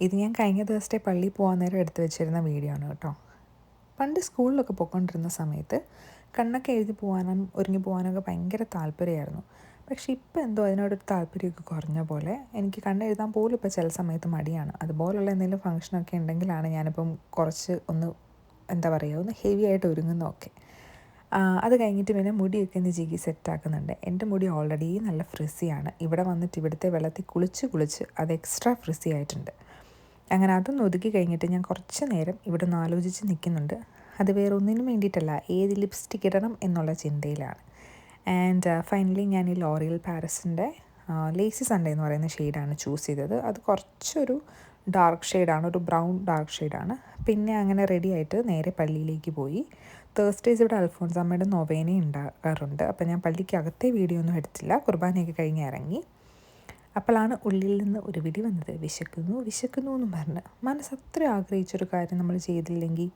ഇത് ഞാൻ കഴിഞ്ഞ ദിവസത്തെ പള്ളിയിൽ പോകാൻ നേരം എടുത്തു വെച്ചിരുന്ന വീഡിയോ ആണ് കേട്ടോ. പണ്ട് സ്കൂളിലൊക്കെ പോയിക്കൊണ്ടിരുന്ന സമയത്ത് കണ്ണൊക്കെ എഴുതി പോകാനും ഒരുങ്ങി പോകാനൊക്കെ ഭയങ്കര താല്പര്യമായിരുന്നു. പക്ഷേ ഇപ്പോൾ എന്തോ അതിനോടൊരു താല്പര്യമൊക്കെ കുറഞ്ഞ പോലെ. എനിക്ക് കണ്ണെഴുതാൻ പോലും ഇപ്പോൾ ചില സമയത്ത് മടിയാണ്. അതുപോലുള്ള എന്തെങ്കിലും ഫംഗ്ഷനൊക്കെ ഉണ്ടെങ്കിലാണ് ഞാനിപ്പം കുറച്ച് ഒന്ന് എന്താ പറയുക, ഒന്ന് ഹെവി ആയിട്ട് ഒരുങ്ങുന്നതൊക്കെ. അത് കഴിഞ്ഞിട്ട് പിന്നെ മുടിയൊക്കെ ഒന്ന് ജിഗി സെറ്റാക്കുന്നുണ്ട്. എൻ്റെ മുടി ഓൾറെഡി നല്ല ഫ്രിസിയാണ്. ഇവിടെ വന്നിട്ട് ഇവിടുത്തെ വെള്ളത്തിൽ കുളിച്ച് അത് എക്സ്ട്രാ ഫ്രിസി ആയിട്ടുണ്ട്. അങ്ങനെ അതൊന്ന് ഒതുക്കി കഴിഞ്ഞിട്ട് ഞാൻ കുറച്ച് നേരം ഇവിടെ നിന്ന് ആലോചിച്ച് നിൽക്കുന്നുണ്ട്. അത് വേറെ ഒന്നിനും വേണ്ടിയിട്ടല്ല, ഏത് ലിപ്സ്റ്റിക് ഇടണം എന്നുള്ള ചിന്തയിലാണ്. ആൻഡ് ഫൈനലി ഞാൻ ഈ ലോറിയൽ പാരിസിൻ്റെ ലേസി സൺഡേ എന്ന് പറയുന്ന ഷെയ്ഡാണ് ചൂസ് ചെയ്തത്. അത് കുറച്ചൊരു ഡാർക്ക് ഷെയ്ഡാണ്, ഒരു ബ്രൗൺ ഡാർക്ക് ഷെയ്ഡാണ്. പിന്നെ അങ്ങനെ റെഡി ആയിട്ട് നേരെ പള്ളിയിലേക്ക് പോയി. തേഴ്സ്ഡേയ്സ് ഇവിടെ അൽഫോൺസാമ്മയുടെ നൊവേന ഉണ്ടാകാറുണ്ട്. അപ്പോൾ ഞാൻ പള്ളിക്ക് അകത്തെ വീഡിയോ ഒന്നും എടുത്തില്ല, കുർബാനയൊക്കെ കഴിഞ്ഞ് ഇറങ്ങി. അപ്പോഴാണ് ഉള്ളിൽ നിന്ന് ഒരു വിളി വന്നത്, വിശക്കുന്നു എന്നും പറഞ്ഞ്. മനസ്സത്ര ആഗ്രഹിച്ചൊരു കാര്യം നമ്മൾ ചെയ്തില്ലെങ്കിൽ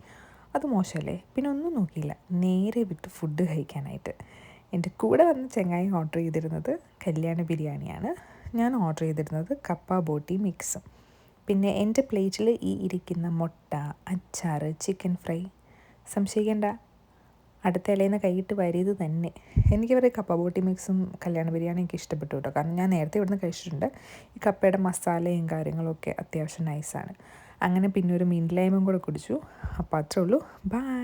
അത് മോശമല്ലേ? പിന്നെ ഒന്നും നോക്കിയില്ല, നേരെ വിട്ട് ഫുഡ് കഴിക്കാനായിട്ട്. എൻ്റെ കൂടെ വന്ന ചെങ്ങായി ഓർഡർ ചെയ്തിരുന്നത് കല്യാണ ബിരിയാണിയാണ്. ഞാൻ ഓർഡർ ചെയ്തിരുന്നത് കപ്പ ബോട്ടി മിക്സും. പിന്നെ എൻ്റെ പ്ലേറ്റിൽ ഈ ഇരിക്കുന്ന മുട്ട, അച്ചാർ, ചിക്കൻ ഫ്രൈ, സംശയിക്കേണ്ട, അടുത്ത ഇലയിൽ നിന്ന് കൈയിട്ട് വാരിയത് തന്നെ. എനിക്കിവരുടെ കപ്പ ബോട്ടി മിക്സും കല്യാണ ബിരിയാണിയും എനിക്ക് ഇഷ്ടപ്പെട്ടു കേട്ടോ. കാരണം ഞാൻ നേരത്തെ ഇവിടുന്ന് കഴിച്ചിട്ടുണ്ട്. ഈ കപ്പയുടെ മസാലയും കാര്യങ്ങളൊക്കെ അത്യാവശ്യം നൈസാണ്. അങ്ങനെ പിന്നെ ഒരു മിൻറ്റ് ലൈമും കൂടെ കുടിച്ചു. അപ്പോൾ അത്രേ ഉള്ളൂ. ബൈ.